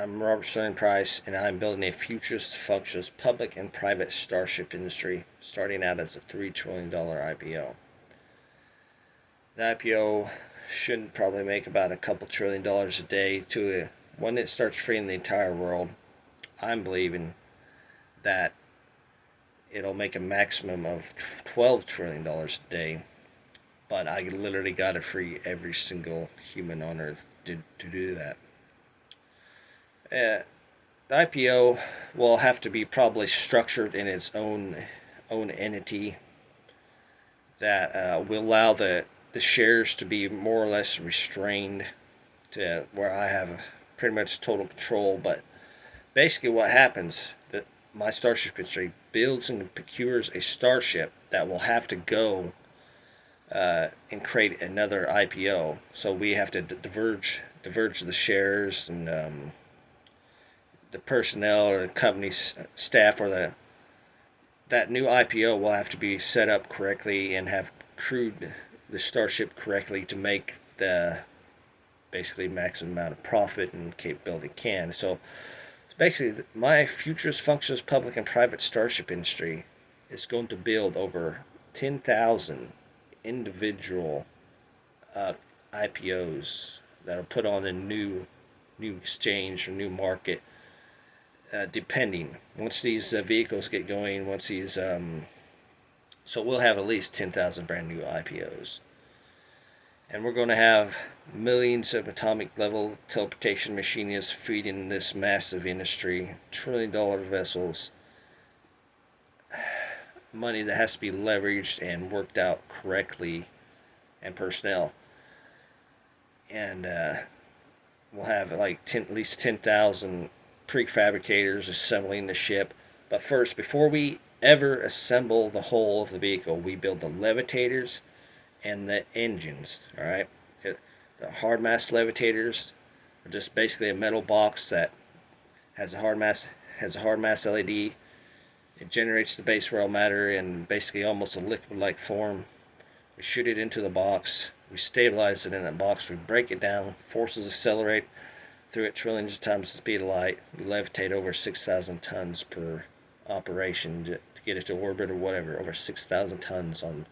I'm Robert Sterling Price, and I'm building a futurist, functionalist public and private starship industry, starting out as a $3 trillion IPO. The IPO should probably make about a couple $1 trillion a day when it starts freeing the entire world. I'm believing that it'll make a maximum of $12 trillion a day, but I literally got to free every single human on Earth to do that. The IPO will have to be probably structured in its own entity that will allow the shares to be more or less restrained to where I have pretty much total control. But basically, what happens that my starship industry builds and procures a starship that will have to go and create another IPO. So we have to diverge the shares and the personnel or the company staff or that new IPO will have to be set up correctly and have crewed the starship correctly to make the basically maximum amount of profit and capability can. So basically, my futurist functions public and private starship industry is going to build over 10,000 individual IPOs that are put on a new exchange or new market. Depending once these vehicles get going, once these so we'll have at least 10,000 brand new IPOs, and we're going to have millions of atomic level teleportation machinists feeding this massive industry, $1 trillion vessels, money that has to be leveraged and worked out correctly, and personnel, and we'll have like at least 10,000 prefabricators assembling the ship. But first, before we ever assemble the whole of the vehicle, we build the levitators and the engines. All right, the hard mass levitators are just basically a metal box that has a hard mass LED. It generates the base rail matter in basically almost a liquid-like form. We shoot it into the box. We stabilize it in that box. We break it down. Forces accelerate through it trillions of times the speed of light. We levitate over 6,000 tons per operation to get it to orbit or whatever. Over 6,000 tons on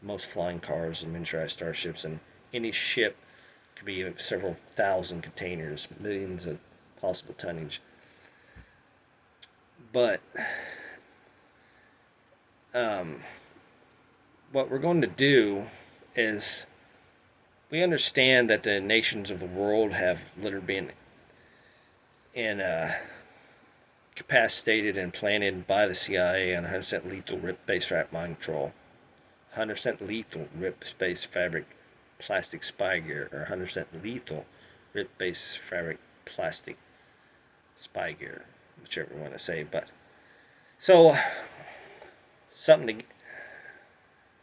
most flying cars and miniaturized starships. And any ship could be several thousand containers, millions of possible tonnage. But what we're going to do is we understand that the nations of the world have literally been capacitated and planted by the CIA on 100% lethal rip-based rat mind control, 100% lethal rip-based fabric plastic spy gear, or 100% lethal rip-based fabric plastic spy gear, whichever you want to say. But so something to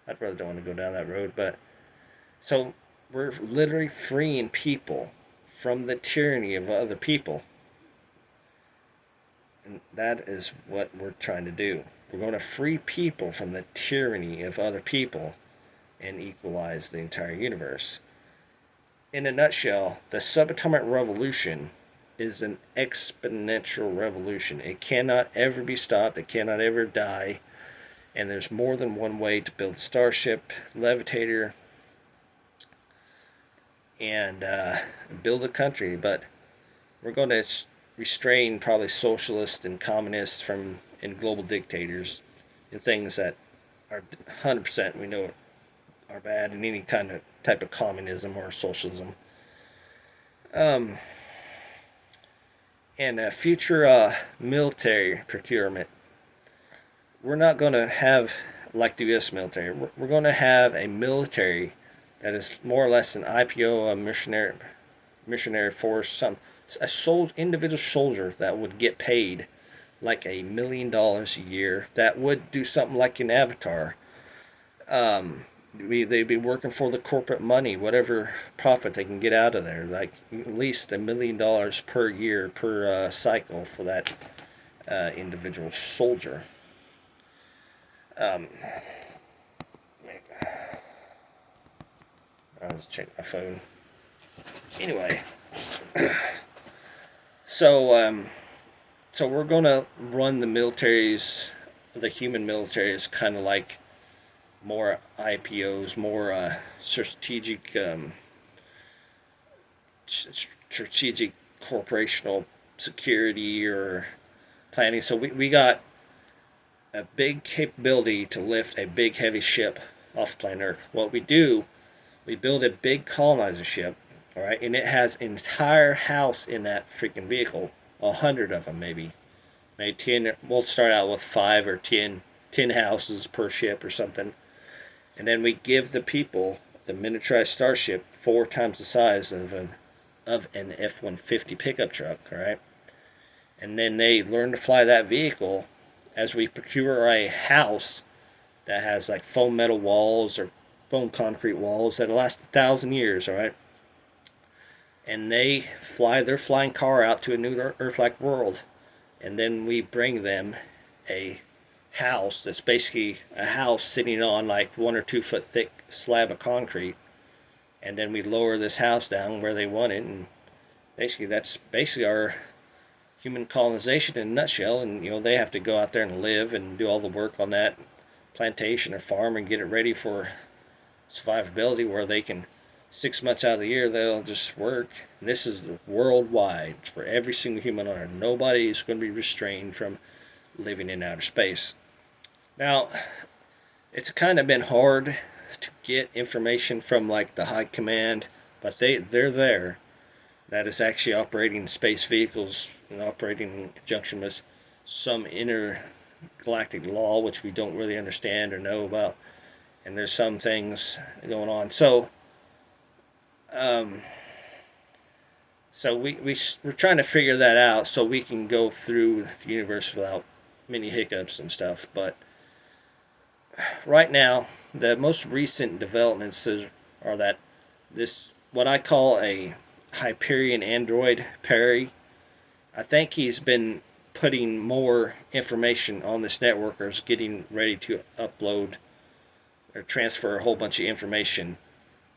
I really don't want to go down that road, but so we're literally freeing people from the tyranny of other people. And that is what we're trying to do. We're going to free people from the tyranny of other people and equalize the entire universe. In a nutshell, the subatomic revolution is an exponential revolution. It cannot ever be stopped. It cannot ever die. And there's more than one way to build a starship, levitator, and build a country. But we're going to restrain probably socialists and communists and global dictators and things that are 100% we know are bad in any kind of type of communism or socialism. And future military procurement. We're not going to have like the U.S. military. We're going to have a military that is more or less an IPO, a missionary force, individual soldier that would get paid like $1 million a year. That would do something like an Avatar. They'd be working for the corporate money, whatever profit they can get out of there. Like at least $1 million per year per cycle for that individual soldier. I'll just check my phone. Anyway, So, so we're gonna run the human military is kind of like more IPOs, more strategic, strategic corporational security or planning. So we got a big capability to lift a big heavy ship off planet Earth. What we do, we build a big colonizer ship, all right, and it has an entire house in that freaking vehicle, 100 of them maybe, maybe 10. We'll start out with 5 or 10 houses per ship or something, and then we give the people the miniaturized starship 4 times the size of an F-150 pickup truck, all right, and then they learn to fly that vehicle as we procure a house that has like foam metal walls or foam concrete walls that last 1,000 years, all right? And they fly their flying car out to a new Earth-like world, and then we bring them a house that's basically a house sitting on like 1 or 2 foot thick slab of concrete, and then we lower this house down where they want it, and basically that's basically our human colonization in a nutshell. And they have to go out there and live and do all the work on that plantation or farm and get it ready for survivability, where they can 6 months out of the year they'll just work. And this is worldwide for every single human on Earth. Nobody is going to be restrained from living in outer space. Now, it's kind of been hard to get information from like the high command, but they're there. That is actually operating space vehicles and operating in conjunction with some intergalactic law, which we don't really understand or know about. And there's some things going on. So, um, we're trying to figure that out so we can go through the universe without many hiccups and stuff. But right now, the most recent developments are that this, what I call a Hyperion android, Perry, I think he's been putting more information on this network, or is getting ready to upload or transfer a whole bunch of information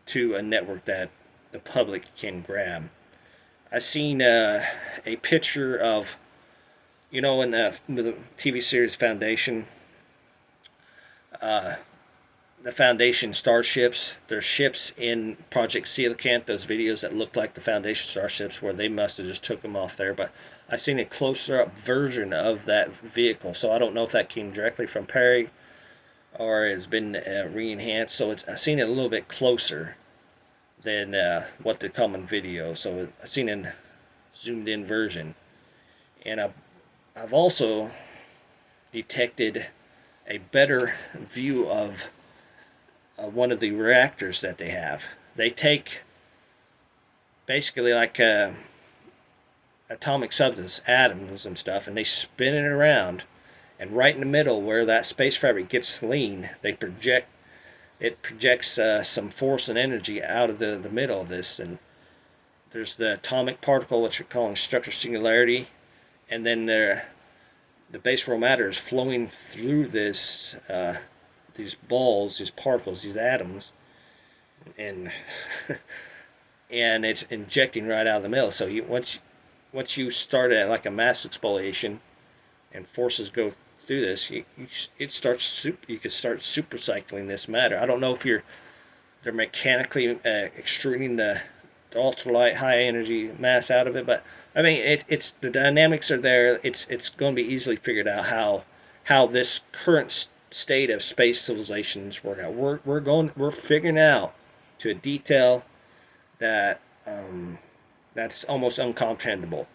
to a network that the public can grab. I seen a picture of, in the TV series Foundation, uh, the Foundation starships. There's ships in Project Coelacanth, those videos that look like the Foundation starships, where they must have just took them off there. But I seen a closer up version of that vehicle, so I don't know if that came directly from Perry or it's been re-enhanced. So I've seen it a little bit closer than what they come in video. So I've seen a zoomed in version, and I've also detected a better view of one of the reactors that they have. They take basically like atomic substance, atoms and stuff, and they spin it around, and right in the middle where that space fabric gets lean, it projects some force and energy out of the middle of this. And there's the atomic particle, which we're calling structure singularity, and then the base raw matter is flowing through these balls, these particles, these atoms, and and it's injecting right out of the middle. So once you start at like a mass exfoliation and forces go through this, you could start supercycling this matter. I don't know if they're mechanically extruding the ultralight high energy mass out of it, but I mean it's the dynamics are there. It's going to be easily figured out how this current state of space civilizations work out. We're figuring out to a detail that that's almost uncomprehendable.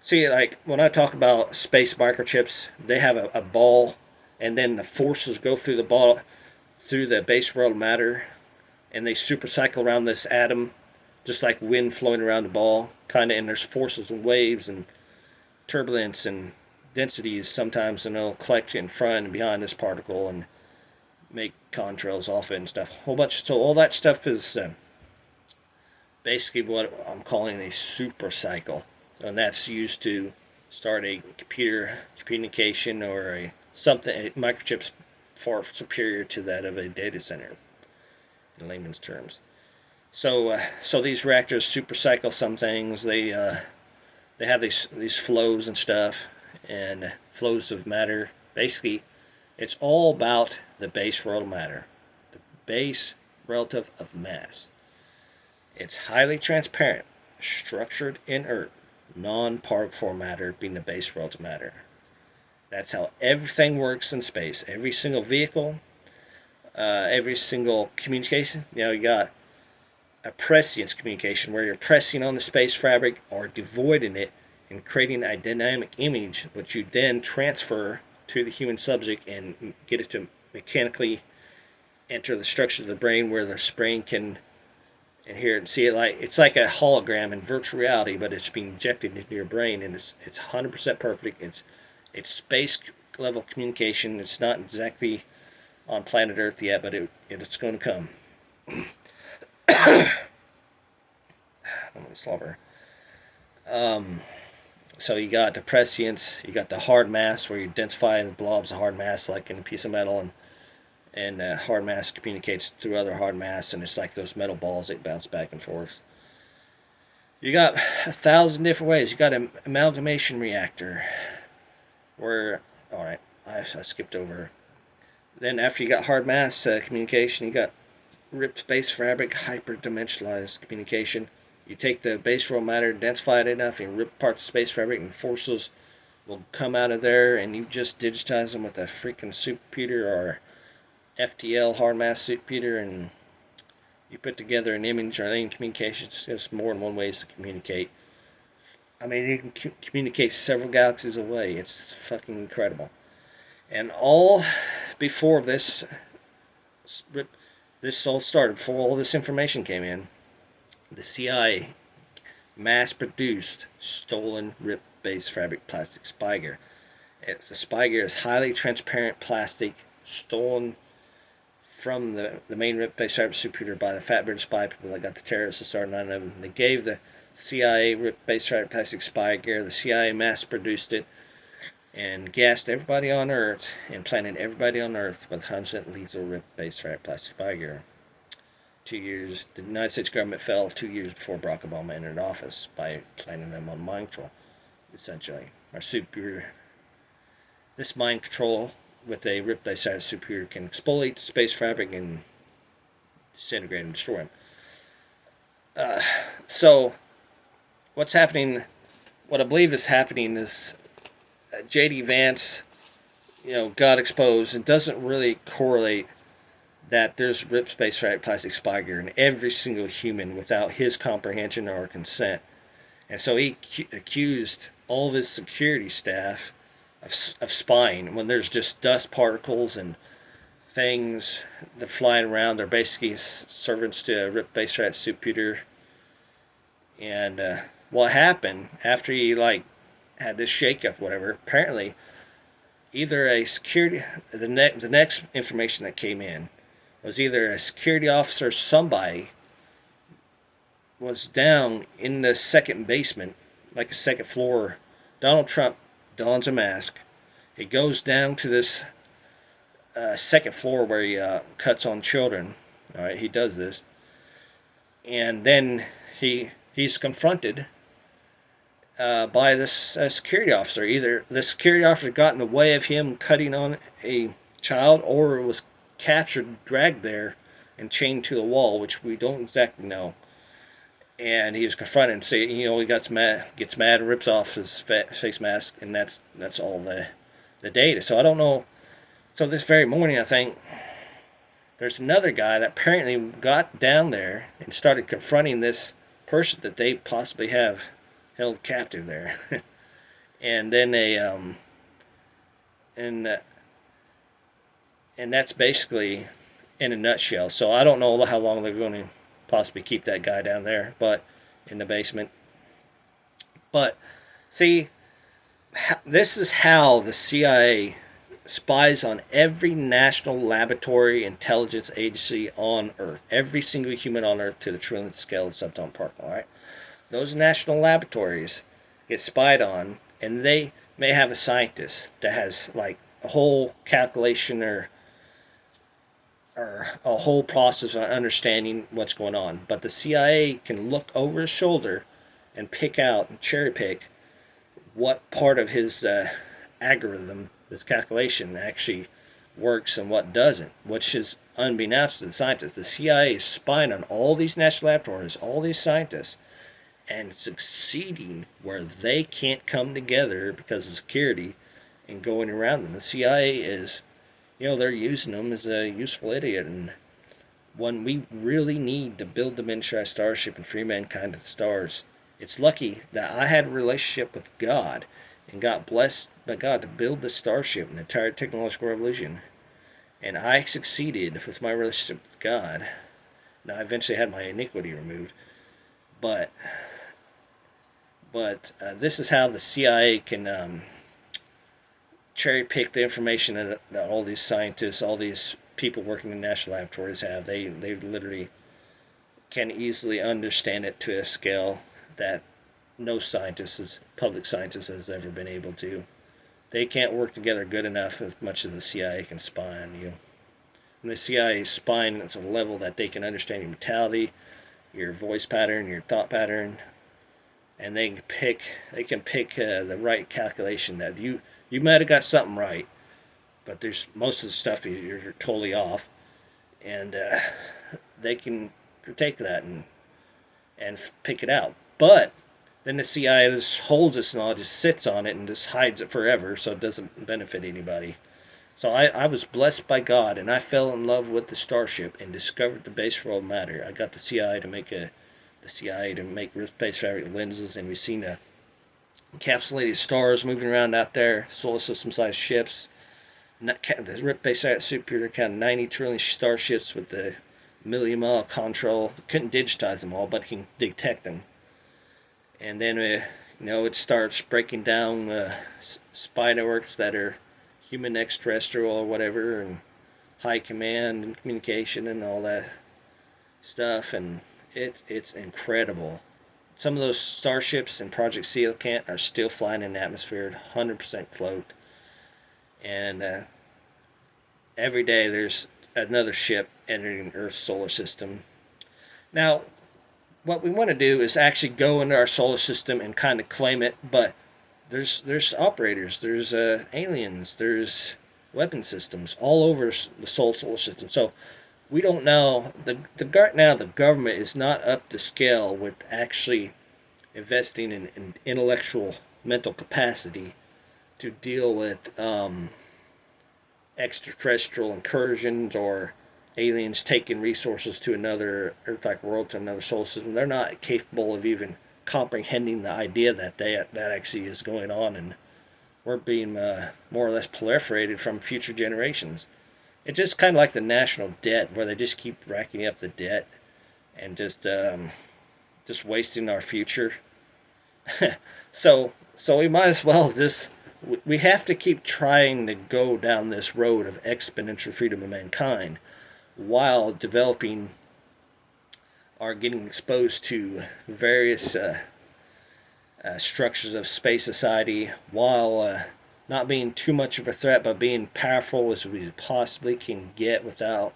See, like when I talk about space microchips, they have a ball, and then the forces go through the ball, through the base world matter, and they supercycle around this atom, just like wind flowing around the ball, kind of. And there's forces and waves and turbulence and densities sometimes, and they'll collect in front and behind this particle and make contrails off it and stuff. A whole bunch. So all that stuff is basically what I'm calling a super cycle, and that's used to start a computer communication or a microchip's far superior to that of a data center, in layman's terms. So these reactors supercycle some things. They they have these flows and stuff, and flows of matter. Basically, it's all about the base relative matter, the base relative of mass. It's highly transparent, structured inert, non-particle matter being the base relative matter. That's how everything works in space. Every single vehicle, every single communication. You got a prescience communication where you're pressing on the space fabric or devoiding it and creating a dynamic image, which you then transfer to the human subject and get it to mechanically enter the structure of the brain where the brain can inherit and see it. Like it's like a hologram in virtual reality, but it's being injected into your brain, and it's 100% perfect. It's space level communication. It's not exactly on planet Earth yet, but it's going to come. I'm going to slobber. So you got the prescience, you got the hard mass where you densify the blobs of hard mass like in a piece of metal, and hard mass communicates through other hard mass, and it's like those metal balls that bounce back and forth. You got 1,000 different ways. You got an amalgamation reactor where, all right, I skipped over. Then after you got hard mass communication, you got ripped space fabric hyperdimensionalized communication. You take the base raw matter, densify it enough, and rip apart the space fabric, and forces will come out of there, and you just digitize them with a freaking supercomputer or FTL hard mass supercomputer, and you put together an image or any communication. It's just more than one ways to communicate. I mean, you can communicate several galaxies away. It's fucking incredible. And all before this all started, before all this information came in, the CIA mass-produced stolen ripped base fabric plastic spy gear. The spy gear is highly transparent plastic stolen from the main ripped base fabric supercomputer by the Fatbird spy people that got the terrorists to start 9/11. They gave the CIA ripped base fabric plastic spy gear. The CIA mass-produced it and gassed everybody on Earth and planted everybody on Earth with 100% lethal ripped base fabric plastic spy gear. 2 years, the United States government fell 2 years before Barack Obama entered office by planting them on mind control, essentially. This mind control with a ripped base fabric supercomputer can exfoliate the space fabric and disintegrate and destroy them. So, what's happening? What I believe is happening is J.D. Vance, got exposed and doesn't really correlate that there's ripped space fabric plastic spy gear in every single human without his comprehension or consent. And so he accused all of his security staff of spying when there's just dust particles and things that flying around. They're basically servants to a ripped base fabric supercomputer. And what happened after he had this shakeup, whatever? Apparently, either the next information that came in was either a security officer or somebody was down in the second basement, like a second floor. Donald Trump dons a mask. He goes down to this second floor where he cuts on children. All right, he does this. And then he's confronted by this security officer. Either the security officer got in the way of him cutting on a child, or was captured, dragged there, and chained to the wall, which we don't exactly know. And he was confronted and say, he gets mad, and rips off his face mask, and that's all the data. So I don't know. So this very morning, I think there's another guy that apparently got down there and started confronting this person that they possibly have held captive there. And then and that's basically in a nutshell. So I don't know how long they're going to possibly keep that guy down there, but in the basement. But see, this is how the CIA spies on every national laboratory intelligence agency on Earth. Every single human on Earth to the trillionth scale of subatomic particle. All right, those national laboratories get spied on, and they may have a scientist that has a whole calculation or a whole process of understanding what's going on. But the CIA can look over his shoulder and pick out and cherry pick what part of his algorithm, his calculation, actually works and what doesn't, which is unbeknownst to the scientists. The CIA is spying on all these national laboratories, all these scientists, and succeeding where they can't come together because of security and going around them. The CIA is, they're using them as a useful idiot, and when we really need to build the miniaturized starship and free mankind to the stars. It's lucky that I had a relationship with God and got blessed by God to build the starship and the entire technological revolution. And I succeeded with my relationship with God. Now, I eventually had my iniquity removed, but this is how the CIA can cherry pick the information that all these scientists, all these people working in national laboratories have. They literally can easily understand it to a scale that no scientist, public scientist, has ever been able to. They can't work together good enough as much as the CIA can spy on you. And the CIA is spying at a level that they can understand your mentality, your voice pattern, your thought pattern, and they can pick the right calculation that you might have got something right, but there's most of the stuff you're totally off, and they can take that and pick it out. But then the CIA just holds this knowledge, just sits on it, and just hides it forever, so it doesn't benefit anybody. So I was blessed by God, and I fell in love with the starship and discovered the base for all matter. I got the CIA to make space fabric lenses, and we've seen the encapsulated stars moving around out there, solar system-sized ships. The Rip Base Superior kind of 90 trillion starships with the million-mile control. Couldn't digitize them all, but can detect them. And then it starts breaking down spy networks that are human extraterrestrial or whatever, and high command and communication and all that stuff, and it's incredible. Some of those starships in Project Coelacanth are still flying in the atmosphere, 100% cloaked, and every day there's another ship entering Earth's solar system. Now, what we want to do is actually go into our solar system and kind of claim it, but there's operators, there's aliens, there's weapon systems all over the solar system. So we don't know the government is not up to scale with actually investing in intellectual mental capacity to deal with extraterrestrial incursions or aliens taking resources to another Earth-like world, to another solar system. They're not capable of even comprehending the idea that actually is going on, and we're being more or less proliferated from future generations. It's just kind of like the national debt, where they just keep racking up the debt and just wasting our future. So we might as well just, we have to keep trying to go down this road of exponential freedom of mankind while developing or getting exposed to various structures of space society, while not being too much of a threat, but being powerful as we possibly can get without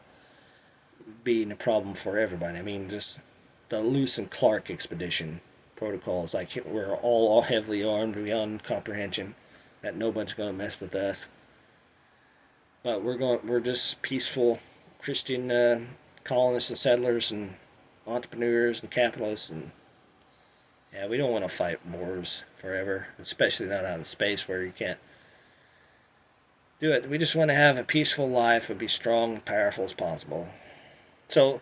being a problem for everybody. I mean, just the Lewis and Clark expedition protocols, like we're all heavily armed beyond comprehension, that nobody's going to mess with us. But we're just peaceful Christian colonists and settlers and entrepreneurs and capitalists, and yeah, we don't want to fight wars forever, especially not out in space where you can't do it. We just want to have a peaceful life and be strong and powerful as possible. So,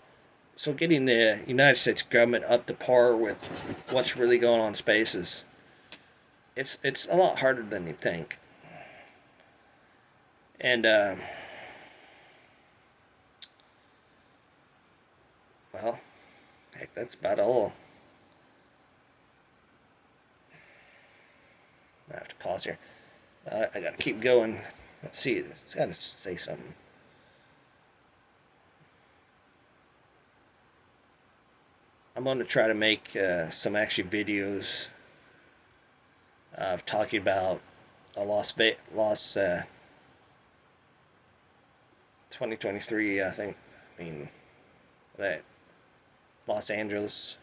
getting the United States government up to par with what's really going on in space is it's a lot harder than you think. And well, heck, that's about all. I have to pause here. I gotta keep going. Let's see, it's gotta say something. I'm going to try to make some actually videos of talking about a lost 2023. I think. I mean that Los Angeles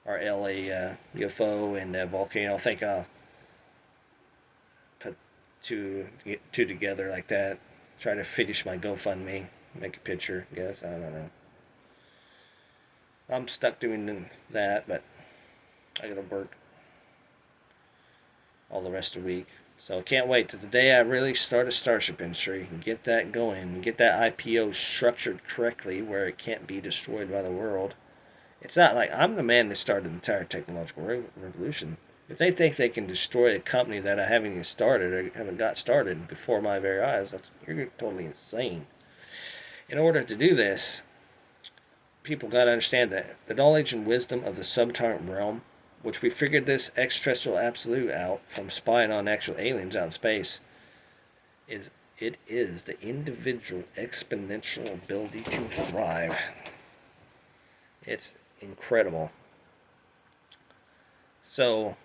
or LA UFO and volcano. I think I'll two together like that. Try to finish my GoFundMe, make a picture. Guess I don't know. I'm stuck doing that, but I gotta work all the rest of the week. So I can't wait to the day I really start a Starship industry and get that going and get that IPO structured correctly where it can't be destroyed by the world. It's not like I'm the man that started the entire technological revolution. If they think they can destroy a company that I haven't even started or haven't got started before my very eyes, you're totally insane. In order to do this, people got to understand that the knowledge and wisdom of the subatomic realm, which we figured this extraterrestrial absolute out from spying on actual aliens out in space, is the individual exponential ability to thrive. It's incredible. So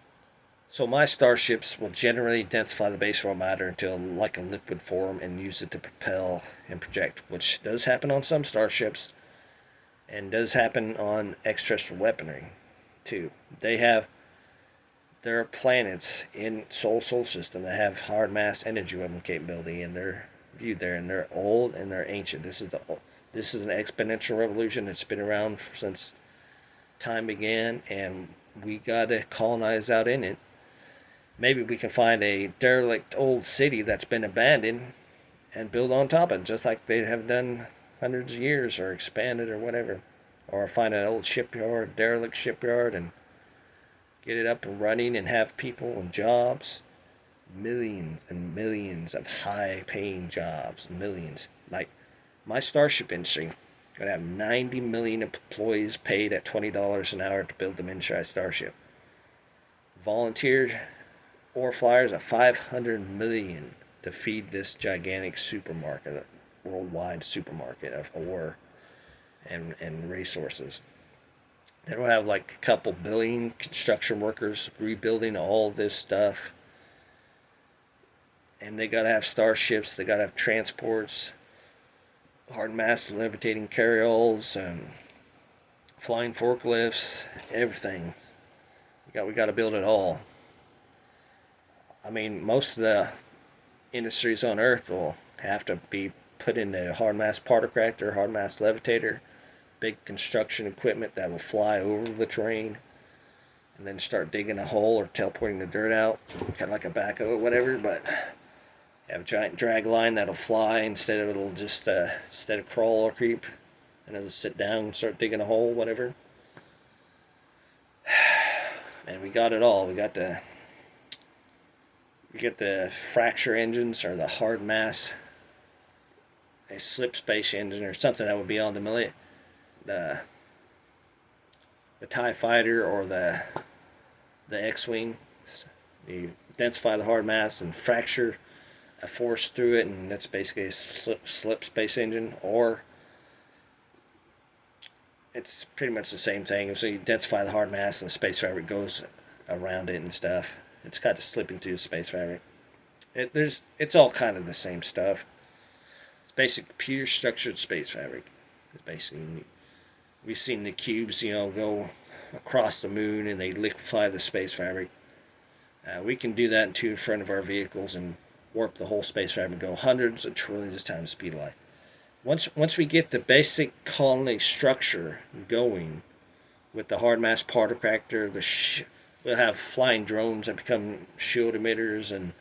my starships will generally densify the base raw matter into like a liquid form and use it to propel and project, which does happen on some starships and does happen on extraterrestrial weaponry too. There are planets in solar system that have hard mass energy weapon capability, and they're viewed there, and they're old and they're ancient. This is an exponential revolution that's been around since time began, and we gotta colonize out in it. Maybe we can find a derelict old city that's been abandoned and build on top of it, just like they have done hundreds of years, or expanded or whatever. Or find an old shipyard, derelict shipyard, and get it up and running and have people and jobs. Millions and millions of high paying jobs. Millions. Like my Starship industry, gonna have 90 million employees paid at $20 an hour to build the miniaturized Starship. Volunteer ore flyers at 500 million to feed this gigantic supermarket, worldwide supermarket of ore and resources. Then we'll have like a couple billion construction workers rebuilding all this stuff. And they gotta have starships, they gotta have transports, hard mass levitating carryalls, and flying forklifts, everything. We gotta build it all. I mean, most of the industries on Earth will have to be put in a hard mass particle reactor, hard mass levitator, big construction equipment that will fly over the terrain and then start digging a hole or teleporting the dirt out, kind of like a backhoe or whatever. But have a giant drag line that'll fly instead of crawl or creep, and it'll sit down and start digging a hole, whatever. And we got it all. We got the fracture engines, or the hard mass, a slip space engine, or something that would be on the TIE fighter or the X-wing. You densify the hard mass and fracture a force through it, and that's basically a slip space engine. Or it's pretty much the same thing. So you densify the hard mass and the space fabric goes around it and stuff. It's got to slipping through the space fabric. It's all kind of the same stuff. It's basic computer structured space fabric. It's basically, we've seen the cubes, go across the moon and they liquefy the space fabric. We can do that in front of our vehicles and warp the whole space fabric and go hundreds of trillions of times the speed of light. Once we get the basic colony structure going with the hard mass particle reactor, we'll have flying drones that become shield emitters, and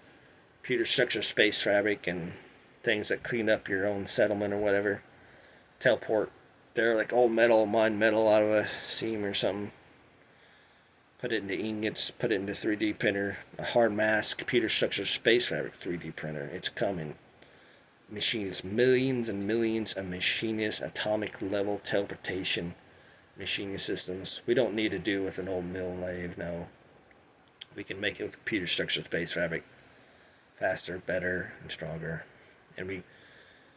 computer structure space fabric, and things that clean up your own settlement or whatever. Teleport there like old metal, mine metal out of a seam or something. Put it into ingots, put it into 3D printer, a hard mass computer structure space fabric 3D printer. It's coming. Machines, millions and millions of machinist atomic level teleportation machining systems. We don't need to do with an old mill lathe, no. We can make it with computer structure space fabric. Faster, better, and stronger. And we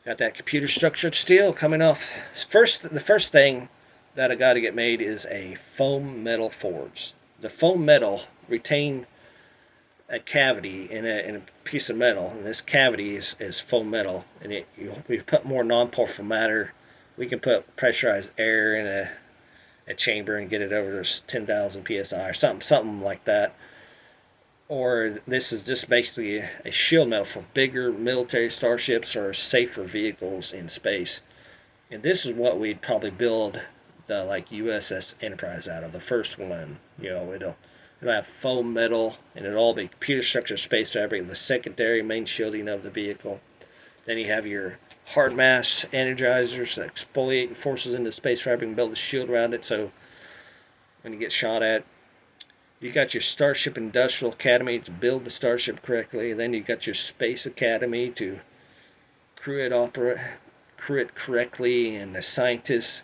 got that computer structured steel coming off. The first thing that I got to get made is a foam metal forge. The foam metal retain a cavity in a piece of metal, and this cavity is foam metal. And we put more non-powerful matter. We can put pressurized air in a chamber and get it over to 10,000 psi or something like that. or this is just basically a shield metal for bigger military starships or safer vehicles in space. And this is what we'd probably build the like USS Enterprise out of, the first one. It'll have foam metal, and it'll all be computer structured space fabric, the secondary main shielding of the vehicle. Then you have your hard mass energizers that exfoliate forces into space fabric and build a shield around it, so when you get shot at, you got your Starship Industrial Academy to build the starship correctly. Then you got your Space Academy to crew it correctly, and the scientists.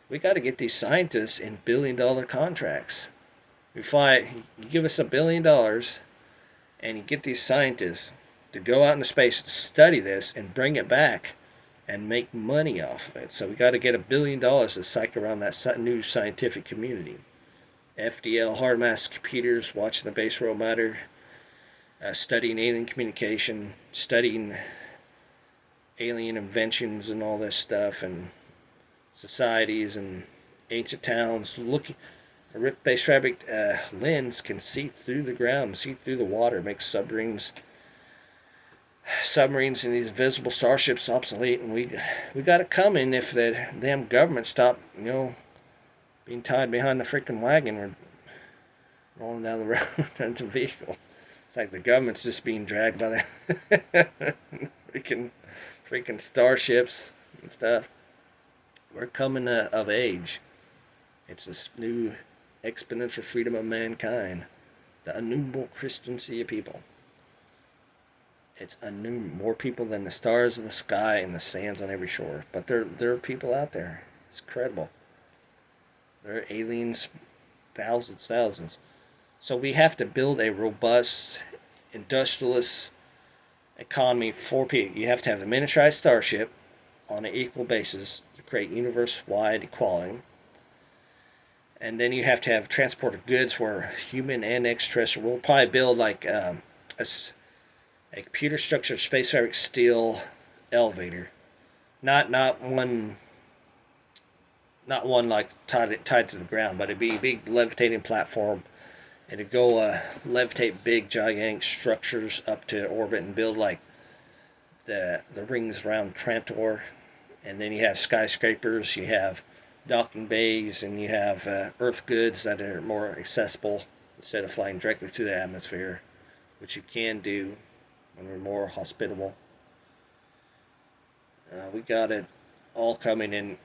We got to get these scientists in billion-dollar contracts. You give us $1 billion, and you get these scientists to go out into space to study this and bring it back and make money off of it. So we got to get $1 billion to psych around that new scientific community. FDL, hard mass computers, watching the base world matter, studying alien communication, studying alien inventions and all this stuff, and societies and ancient towns. A ripped base fabric lens can see through the ground, see through the water, make submarines and these invisible starships obsolete. And we got it coming if the damn government stopped, being tied behind the freaking wagon or rolling down the road in a vehicle. It's like the government's just being dragged by the freaking starships and stuff. We're coming of age. It's this new exponential freedom of mankind. The innumerable Christian sea of people. It's more people than the stars in the sky and the sands on every shore. But there are people out there. It's incredible. There are aliens, thousands. So we have to build a robust, industrialist economy for people. You have to have a miniaturized starship on an equal basis to create universe-wide equality. And then you have to have transport of goods for human and extraterrestrial. We'll probably build like a computer structured space fabric steel elevator. Not one like tied to the ground, but it'd be a big levitating platform. It'd go levitate big gigantic structures up to orbit and build like the rings around Trantor. And then you have skyscrapers, you have docking bays, and you have earth goods that are more accessible instead of flying directly through the atmosphere, which you can do when we're more hospitable. We got it all coming in.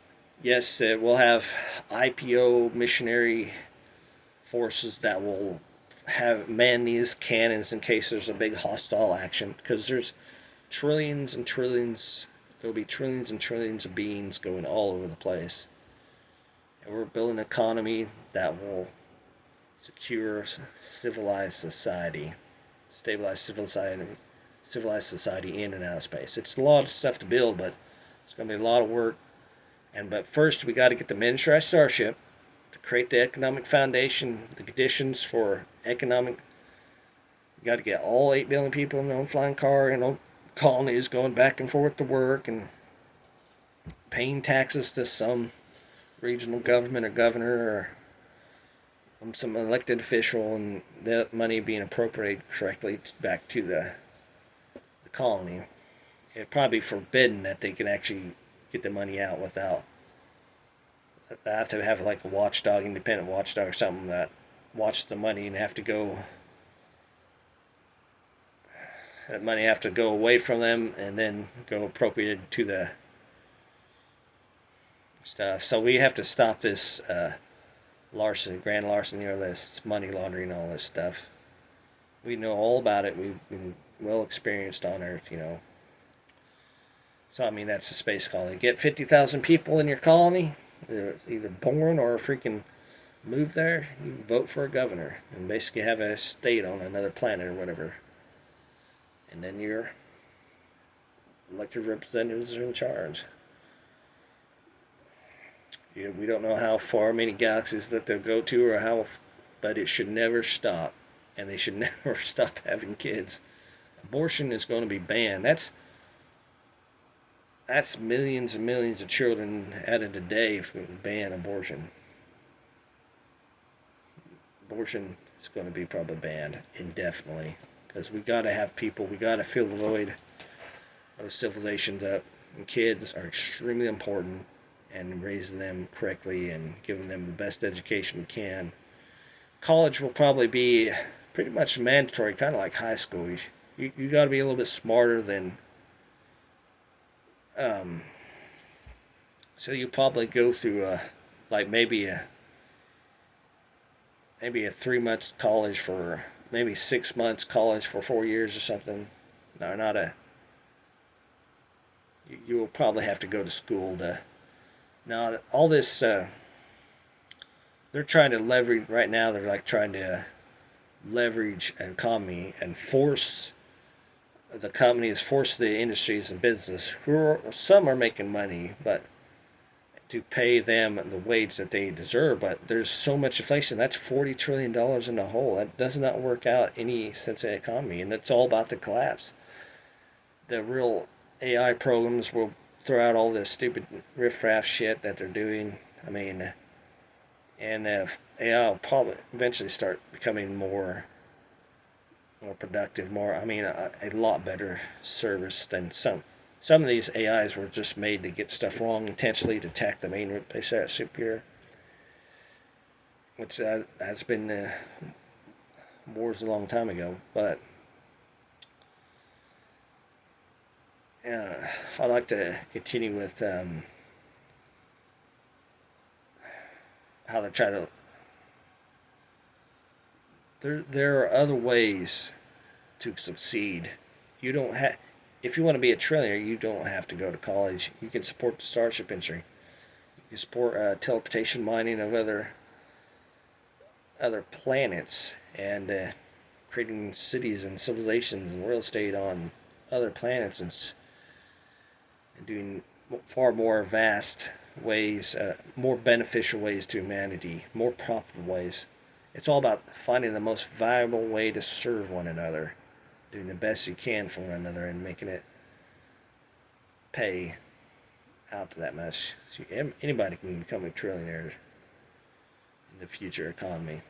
Yes, we'll have IPO missionary forces that will have man these cannons in case there's a big hostile action, because there's trillions and trillions. There'll be trillions and trillions of beings going all over the place. And we're building an economy that will secure civilized society, stabilize civilized society in and out of space. It's a lot of stuff to build, but it's going to be a lot of work. But first, we got to get the miniaturized starship to create the economic foundation, the conditions for economic. You got to get all 8 billion people in their own flying car and colonies going back and forth to work and paying taxes to some regional government or governor or some elected official, and that money being appropriated correctly back to the colony. It'd probably be forbidden that they can actually get the money out without. They have to have like a watchdog, independent watchdog or something that watches the money, and have to go. That money have to go away from them and then go appropriated to the stuff. So we have to stop this larceny, grand larceny, or this money laundering, all this stuff. We know all about it. We've been well experienced on Earth, So that's a space colony. Get 50,000 people in your colony, either born or freaking move there. You vote for a governor and basically have a state on another planet or whatever. And then your elected representatives are in charge. We don't know how far many galaxies that they'll go to or how, but it should never stop. And they should never stop having kids. Abortion is going to be banned. That's millions and millions of children added a day if we ban abortion. Abortion it's going to be probably banned indefinitely, because we got to have people. We got to fill the void of the civilizations up. And kids are extremely important, and raising them correctly and giving them the best education we can. College will probably be pretty much mandatory, kind of like high school. You got to be a little bit smarter than. Um, so you probably go through like maybe a 3 month college for maybe 6 months college for 4 years or something. No, not a. You will probably have to go to school to. Now all this they're trying to leverage right now. They're like trying to leverage an economy and force the companies, force the industries and business who are, some are making money, but to pay them the wage that they deserve. But there's so much inflation. That's $40 trillion in the hole. That does not work out any sense of the economy, and it's all about to collapse. The real AI programs will throw out all this stupid riffraff shit that they're doing. I mean, and if AI will probably eventually start becoming more productive, more, I mean, a lot better service than some of these AIs were just made to get stuff wrong intentionally to attack the main root base superior, which has been wars a long time ago. But I'd like to continue with how they try to. There are other ways to succeed. You don't have. If you want to be a trillionaire, you don't have to go to college. You can support the starship industry. You can support teleportation mining of other planets, and creating cities and civilizations and real estate on other planets, and doing far more vast ways, more beneficial ways to humanity, more profitable ways. It's all about finding the most valuable way to serve one another, doing the best you can for one another, and making it pay out to that much. So anybody can become a trillionaire in the future economy.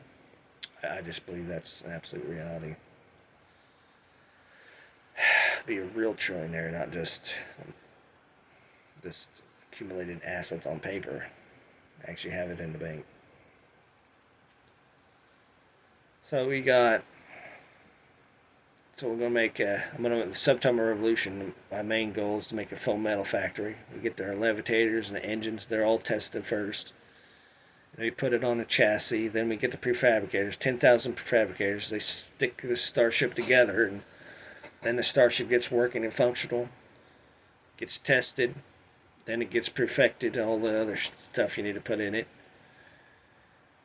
I just believe that's an absolute reality. Be a real trillionaire, not just accumulated assets on paper. Actually have it in the bank. So we got. So we're gonna make. I'm gonna the September Revolution. My main goal is to make a foam metal factory. We get their levitators and the engines. They're all tested first. And we put it on a chassis. Then we get the prefabricators. 10,000 prefabricators. They stick this starship together, and then the starship gets working and functional. Gets tested. Then it gets perfected. All the other stuff you need to put in it.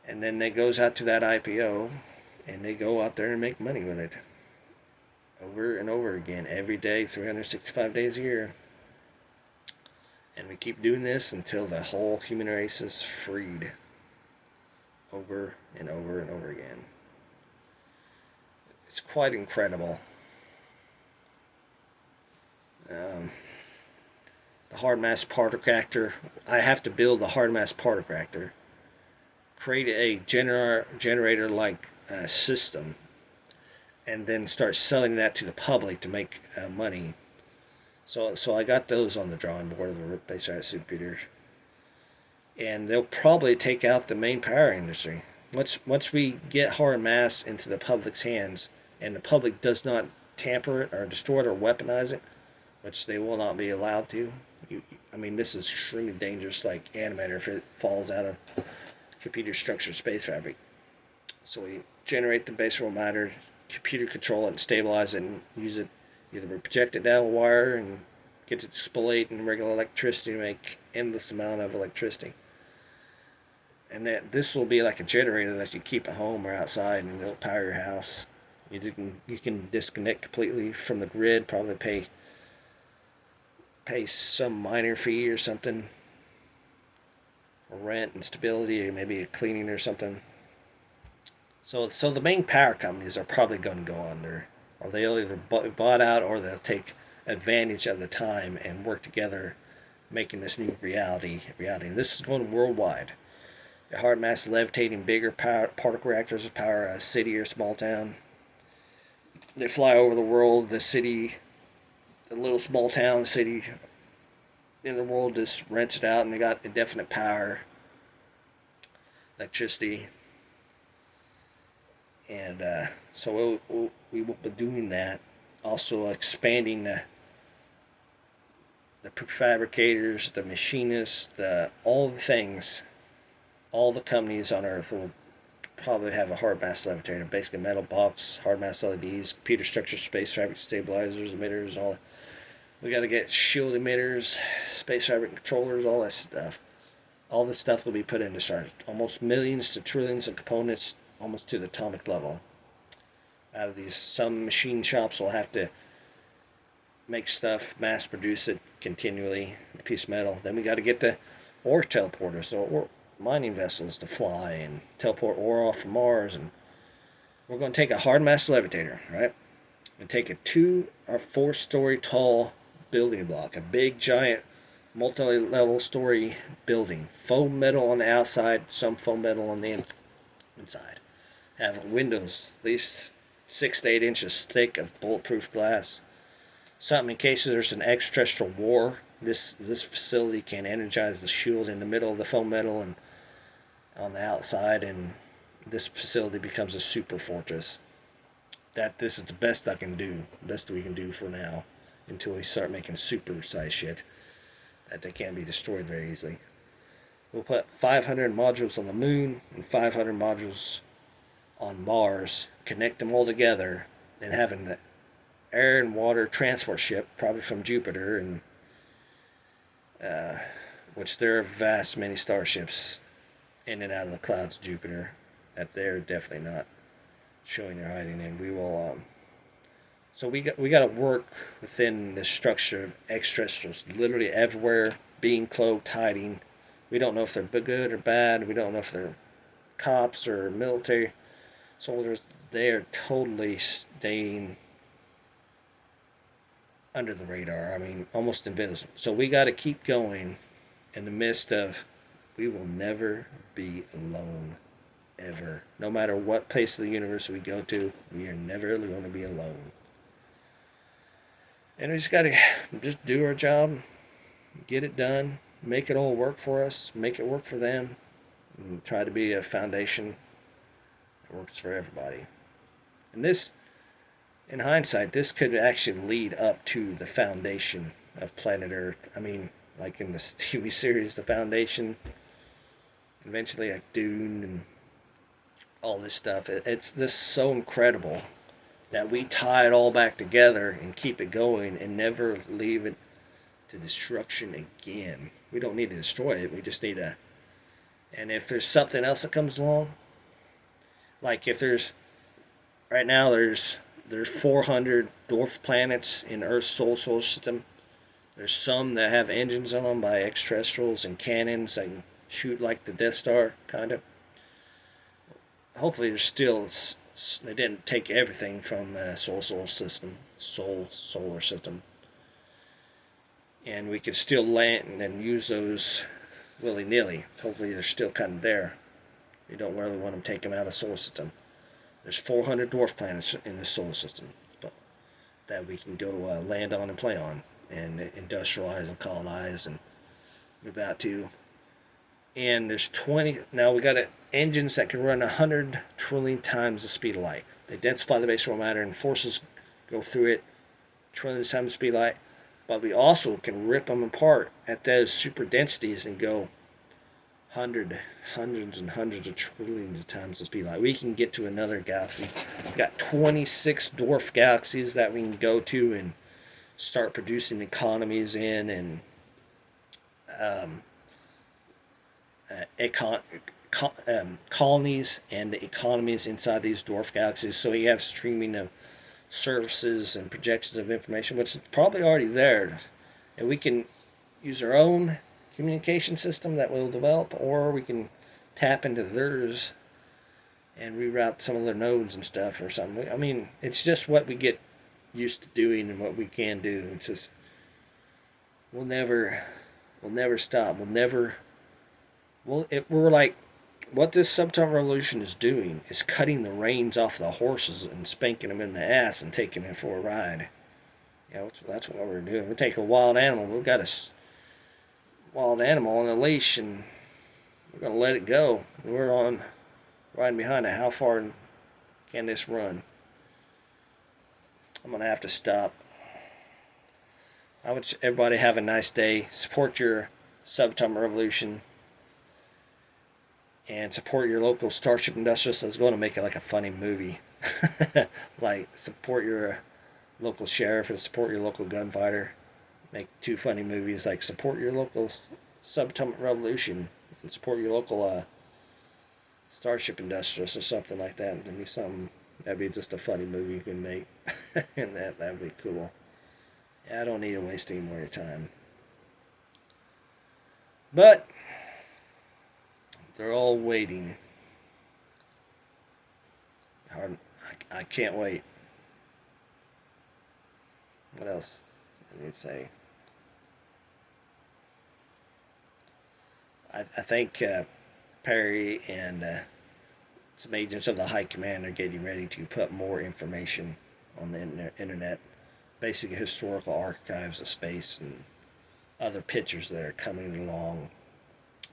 And then it goes out to that IPO, and they go out there and make money with it. Over and over again, every day, 365 days a year. And we keep doing this until the whole human race is freed. Over and over and over again. It's quite incredible. The hard mass particle reactor. I have to build the hard mass particle reactor. Create a generator like system, and then start selling that to the public to make money. So I got those on the drawing board of the base supercomputer, and they'll probably take out the main power industry. Once we get hard mass into the public's hands, and the public does not tamper it or destroy it or weaponize it, which they will not be allowed to. I mean, this is extremely dangerous, like antimatter, if it falls out of computer structured space fabric. So we generate the base raw matter, computer control it and stabilize it, and use it, either project it down a wire and get it to spolate in regular electricity to make endless amount of electricity. And that this will be like a generator that you keep at home or outside, and it'll power your house. You can disconnect completely from the grid, probably pay some minor fee or something, or rent and stability, or maybe a cleaning or something. So the main power companies are probably going to go under, or they'll either bought out, or they'll take advantage of the time and work together, making this new reality. And this is going worldwide. A hard mass levitating bigger particle reactors to power a city or small town. They fly over the world. The city, the little small town city in the world, just rents it out, and they got indefinite power, electricity, and so we will be doing that. Also expanding the prefabricators, the machinists, all the things, all the companies on Earth will probably have a hard mass levitator, basically a metal box, hard mass LEDs, computer structure, space fabric stabilizers, emitters, all that. We got to get shield emitters, space fabric controllers, all that stuff. All this stuff will be put into stars. Almost millions to trillions of components, almost to the atomic level. Out of these, some machine shops will have to make stuff, mass produce it continually, a piece of metal. Then we got to get the ore teleporters, or mining vessels to fly and teleport ore off of Mars. And we're going to take a hard mass levitator, right? And take a 2 or 4 story tall building block, a big giant multi-level story building, foam metal on the outside, some foam metal on the inside. Have windows at least 6 to 8 inches thick of bulletproof glass. Something in case there's an extraterrestrial war. This facility can energize the shield in the middle of the foam metal and on the outside, and this facility becomes a super fortress. This is the best I can do, best we can do for now, until we start making super size shit that they can't be destroyed very easily. We'll put 500 modules on the moon and 500 modules on Mars, connect them all together, and have an air and water transport ship, probably from Jupiter, and which there are vast many starships in and out of the clouds of Jupiter that they're definitely not showing they're hiding in. We will. So we got to work within the structure of extraterrestrials, literally everywhere, being cloaked, hiding. We don't know if they're good or bad. We don't know if they're cops or military soldiers. They are totally staying under the radar. I mean, almost invisible. So we got to keep going in the midst of. We will never be alone, ever. No matter what place of the universe we go to, we are never going to be alone. And we just got to just do our job, get it done, make it all work for us, make it work for them, and try to be a foundation that works for everybody. And this, in hindsight, this could actually lead up to the foundation of planet Earth. I mean, like in this TV series, The Foundation, eventually like Dune and all this stuff. It's this so incredible that we tie it all back together and keep it going and never leave it to destruction again. We don't need to destroy it. We just need to. And if there's something else that comes along, like if there's right now there's 400 dwarf planets in Earth's solar system. There's some that have engines on them by extraterrestrials and cannons that can shoot like the Death Star, kind of. Hopefully, there's still. They didn't take everything from the solar system, and we could still land and use those willy nilly. Hopefully, they're still kind of there. We don't really want to take them out of the solar system. There's 400 dwarf planets in this solar system that we can go land on and play on, and industrialize and colonize and move out to. And there's 20. Now we got engines that can run 100 trillion times the speed of light. They densify the base world matter, and forces go through it trillions times the speed of light. But we also can rip them apart at those super densities and go hundreds and hundreds of trillions of times the speed of light. We can get to another galaxy. We've got 26 dwarf galaxies that we can go to and start producing economies in, and colonies and economies inside these dwarf galaxies. So you have streaming of services and projections of information, which is probably already there. And we can use our own communication system that we'll develop, or we can tap into theirs and reroute some of their nodes and stuff or something. I mean, it's just what we get used to doing and what we can do. It's just we'll never stop. We're like what this subatomic revolution is doing is cutting the reins off the horses and spanking them in the ass and taking them for a ride. You know, that's what we're doing. We take a wild animal. We've got a wild animal on a leash, and we're going to let it go. We're on riding behind it. How far can this run? I'm going to have to stop. I wish everybody have a nice day. Support your subatomic revolution. And support your local Starship Industrialist. I was going to make it like a funny movie. Like, support your local sheriff and support your local gunfighter. Make two funny movies like support your local subatomic revolution and support your local Starship Industrialist or something like that. That'd be something. That'd be just a funny movie you can make, and that'd be cool. Yeah, I don't need to waste any more of your time. But they're all waiting. I can't wait. What else I need to say? I think Perry and some agents of the High Command are getting ready to put more information on the internet, basically historical archives of space and other pictures that are coming along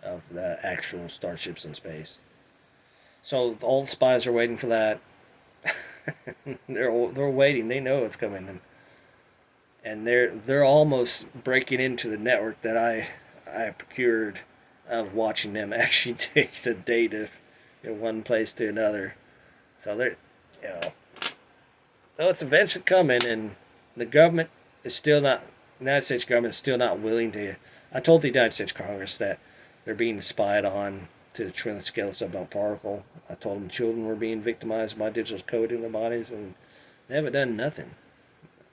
of the actual starships in space. So all the spies are waiting for that. they're waiting. They know it's coming, and they're almost breaking into the network that I procured of watching them actually take the data in one place to another. So they're, you know, so it's eventually coming, and the government is still not. The United States government is still not willing to. I told the United States Congress that they're being spied on to the trillion scale subatomic particle. I told them children were being victimized by digital code in their bodies, and they haven't done nothing.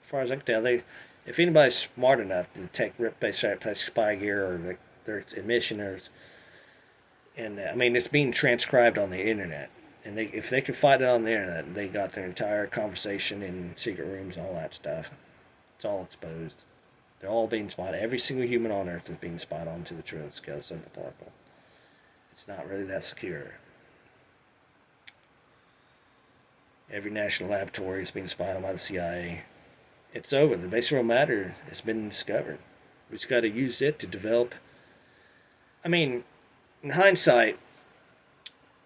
As far as I can tell, if anybody's smart enough to take RIP-based spy gear or their emission, and I mean it's being transcribed on the internet, and if they could find it on the internet, they got their entire conversation in secret rooms and all that stuff. It's all exposed. They're all being spied. Every single human on Earth is being spied on to the trillion scale subatomic particle. It's not really that secure. Every national laboratory is being spied on by the CIA. It's over. The base raw matter has been discovered. We just got to use it to develop. I mean, in hindsight,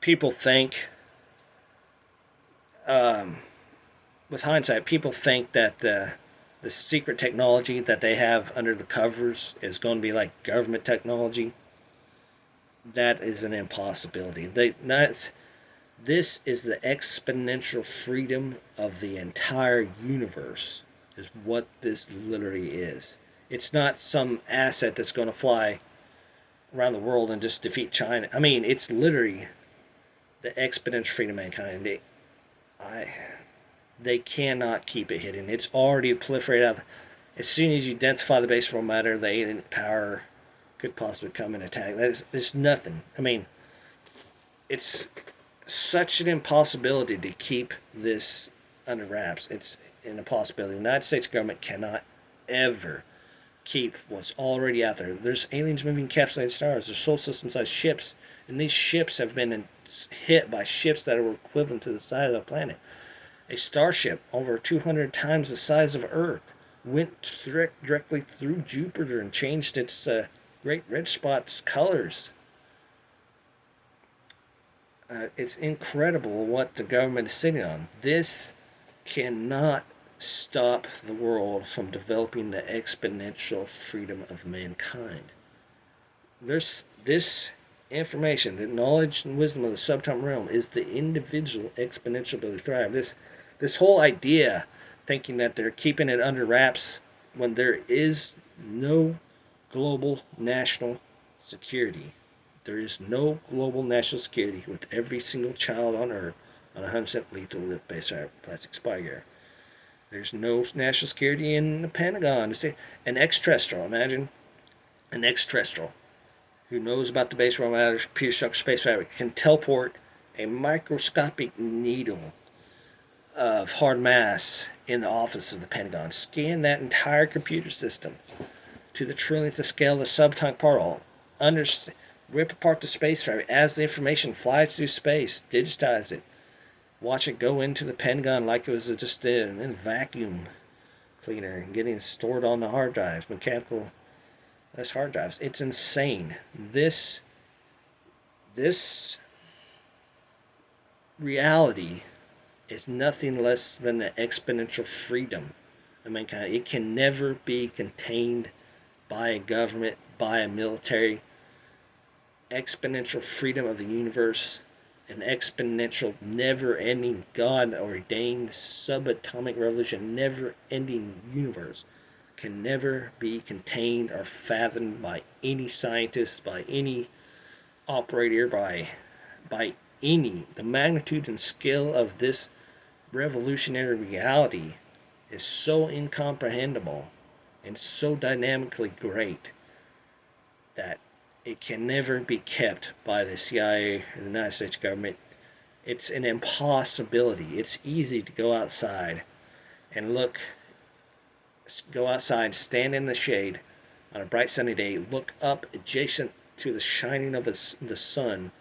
people think, with hindsight, people think that the secret technology that they have under the covers is going to be like government technology. That is an impossibility. This is the exponential freedom of the entire universe, is what this literally is. It's not some asset that's going to fly around the world and just defeat China. I mean, it's literally the exponential freedom of mankind. They cannot keep it hidden. It's already proliferated out. As soon as you densify the base raw matter, the alien power could possibly come and attack. There's nothing. I mean, it's such an impossibility to keep this under wraps. It's an impossibility. The United States government cannot ever keep what's already out there. There's aliens moving encapsulated stars. There's solar system-sized ships, and these ships have been hit by ships that are equivalent to the size of the planet. A starship over 200 times the size of Earth went directly through Jupiter and changed its great red spot's colors. It's incredible what the government is sitting on. This cannot stop the world from developing the exponential freedom of mankind. There's this information, the knowledge and wisdom of the subatomic realm is the individual exponential ability to thrive. This whole idea, thinking that they're keeping it under wraps when there is no global national security. There is no global national security with every single child on Earth on 100% lethal lip-based plastic spy gear. There's no national security in the Pentagon. An extraterrestrial, imagine an extraterrestrial who knows about the base raw matter, computer structure, space fabric, can teleport a microscopic needle of hard mass in the office of the Pentagon, scan that entire computer system to the trillionth scale of the subatomic particle, Rip apart the space fabric as the information flies through space. Digitize it. Watch it go into the Pentagon like it was just in a vacuum cleaner and getting stored on the hard drives, mechanical hard drives. It's insane. This reality is nothing less than the exponential freedom of mankind. It can never be contained by a government, by a military. Exponential freedom of the universe, an exponential, never-ending, God-ordained subatomic revolution, never-ending universe can never be contained or fathomed by any scientist, by any operator, by any. The magnitude and scale of this revolutionary reality is so incomprehensible and so dynamically great that it can never be kept by the CIA or the United States government. It's an impossibility. It's easy to go outside and go outside, stand in the shade on a bright sunny day, look up adjacent to the shining of the sun.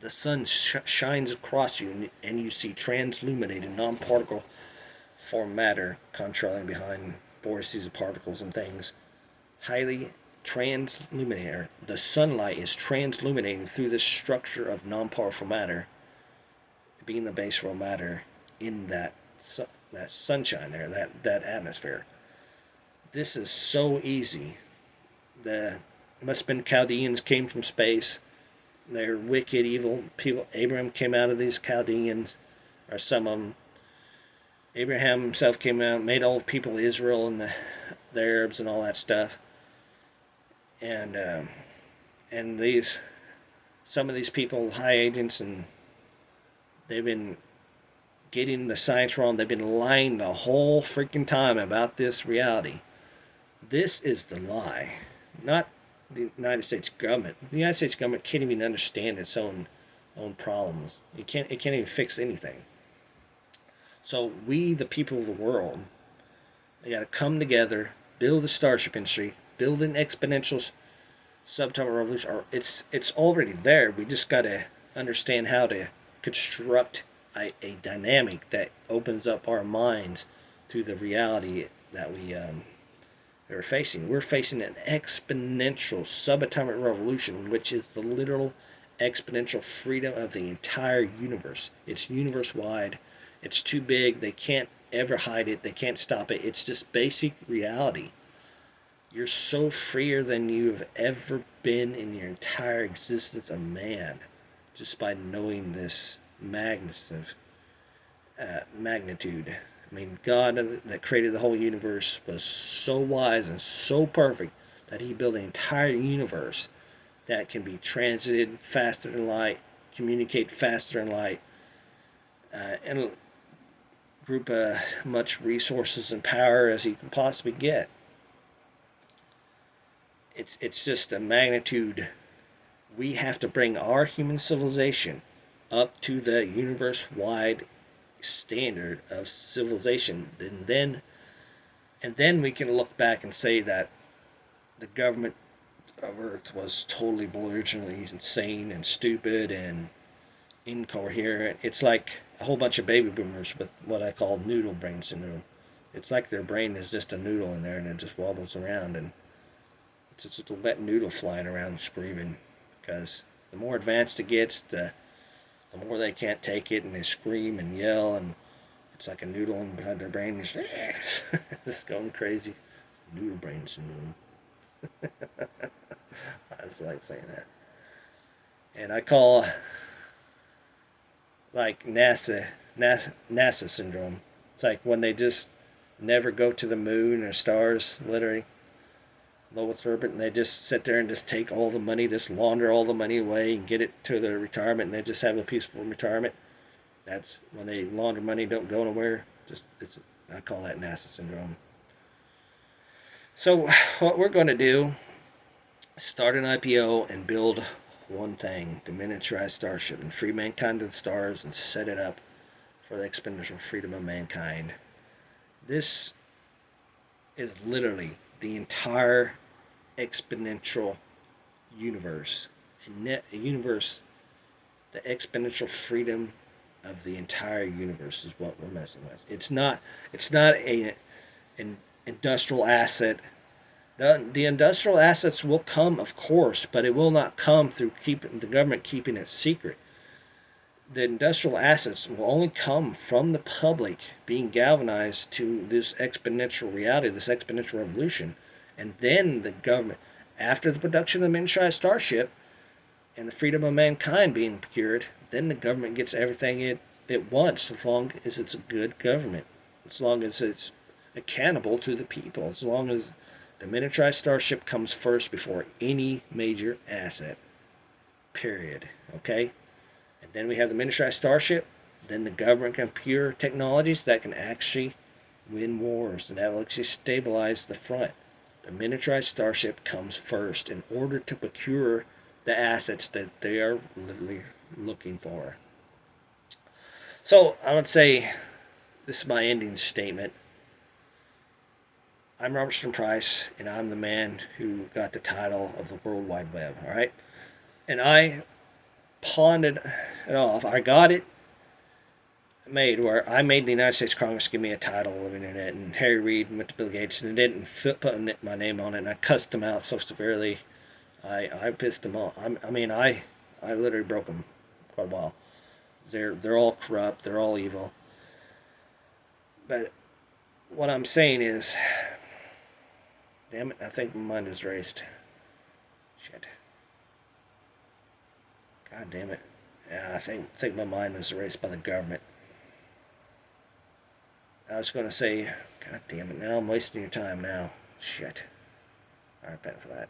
The sun shines across you, and you see transilluminated non-particle form matter contrailing behind vortices of particles and things. Highly transilluminating. The sunlight is transilluminating through this structure of non-particle matter, being the base for matter in that sunshine there, that atmosphere. This is so easy. It must have been Chaldeans came from space. They're wicked, evil people. Abraham came out of these Chaldeans, or some of them. Abraham himself came out, made all the people of Israel and the Arabs and all that stuff. And these some of these people, high agents, and they've been getting the science wrong. They've been lying the whole freaking time about this reality. This is the lie, not the United States government. The United States government can't even understand its own problems. It can't even fix anything. So we, the people of the world, they got to come together, build a starship industry, build an exponential subatomic revolution. Or it's already there. We just got to understand how to construct a dynamic that opens up our minds through the reality that we're facing. We're facing an exponential subatomic revolution, which is the literal exponential freedom of the entire universe. It's universe wide. It's too big. They can't ever hide it. They can't stop it. It's just basic reality. You're so freer than you've ever been in your entire existence of man, just by knowing this magnitude. I mean, God that created the whole universe was so wise and so perfect that He built an entire universe that can be transited faster than light, communicate faster than light, and group much resources and power as He can possibly get. It's just a magnitude. We have to bring our human civilization up to the universe-wide standard of civilization, and then we can look back and say that the government of Earth was totally belligerently insane and stupid and incoherent. It's like a whole bunch of baby boomers with what I call noodle brain syndrome. It's like their brain is just a noodle in there and it just wobbles around, and it's just a wet noodle flying around screaming, because the more advanced it gets, the more they can't take it, and they scream and yell, and it's like a noodle inside their brain is just going crazy. Noodle brain syndrome. I just like saying that. And I call like NASA syndrome. It's like when they just never go to the moon or stars, literally low Earth orbit, and they just sit there and just take all the money, just launder all the money away and get it to their retirement, and they just have a peaceful retirement. That's when they launder money, don't go nowhere. I call that NASA syndrome. So what we're going to do is start an IPO and build one thing, the miniaturized starship, and free mankind to the stars and set it up for the exponential freedom of mankind. This is literally the entire exponential universe. A universe, the exponential freedom of the entire universe is what we're messing with. It's not an industrial asset. The industrial assets will come, of course, but it will not come through keeping the government keeping it secret. The industrial assets will only come from the public being galvanized to this exponential reality, this exponential revolution, and then the government, after the production of the miniaturized starship and the freedom of mankind being procured, then the government gets everything it wants, as long as it's a good government, as long as it's accountable to the people, as long as the miniaturized starship comes first before any major asset. Period. Okay? And then we have the miniaturized starship. Then the government can procure technologies that can actually win wars and that will actually stabilize the front. The miniaturized starship comes first in order to procure the assets that they are literally looking for. So I would say this is my ending statement. I'm Robertson Price, and I'm the man who got the title of the World Wide Web. All right, and I pawned it off. I got it made where I made the United States Congress give me a title of internet, and Harry Reid went to Bill Gates and didn't put my name on it, and I cussed them out so severely. I pissed them off. I literally broke them quite a while. They're all corrupt. They're all evil. But what I'm saying is, damn it, I think my mind is raced. Shit. God damn it. Yeah, I think my mind was erased by the government. I was going to say, God damn it, now I'm wasting your time now. Shit. I repent for that.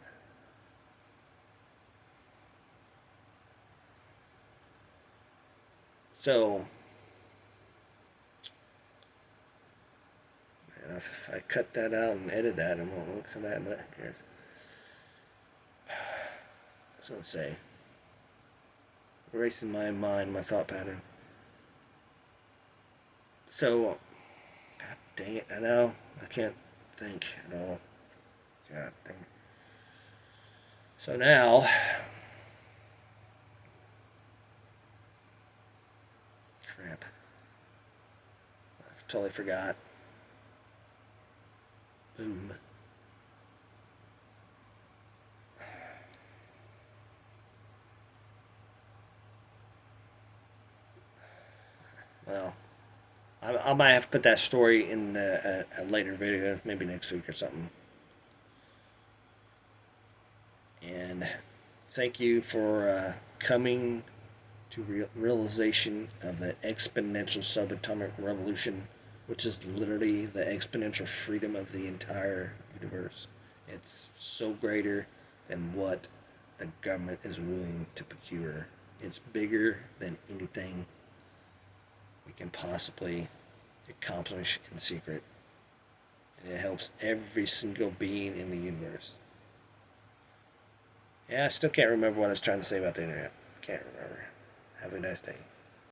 So, man, if I cut that out and edit that, it won't look so bad, but who cares? I was going to say, erasing my mind, my thought pattern. So, God dang it, I know, I can't think at all. God dang it. So now, crap, I totally forgot. Boom. Well, I might have to put that story in a later video, maybe next week or something. And thank you for coming to realization of the exponential subatomic revolution, which is literally the exponential freedom of the entire universe. It's so greater than what the government is willing to procure. It's bigger than anything we can possibly accomplish in secret. And it helps every single being in the universe. Yeah, I still can't remember what I was trying to say about the internet. Can't remember. Have a nice day.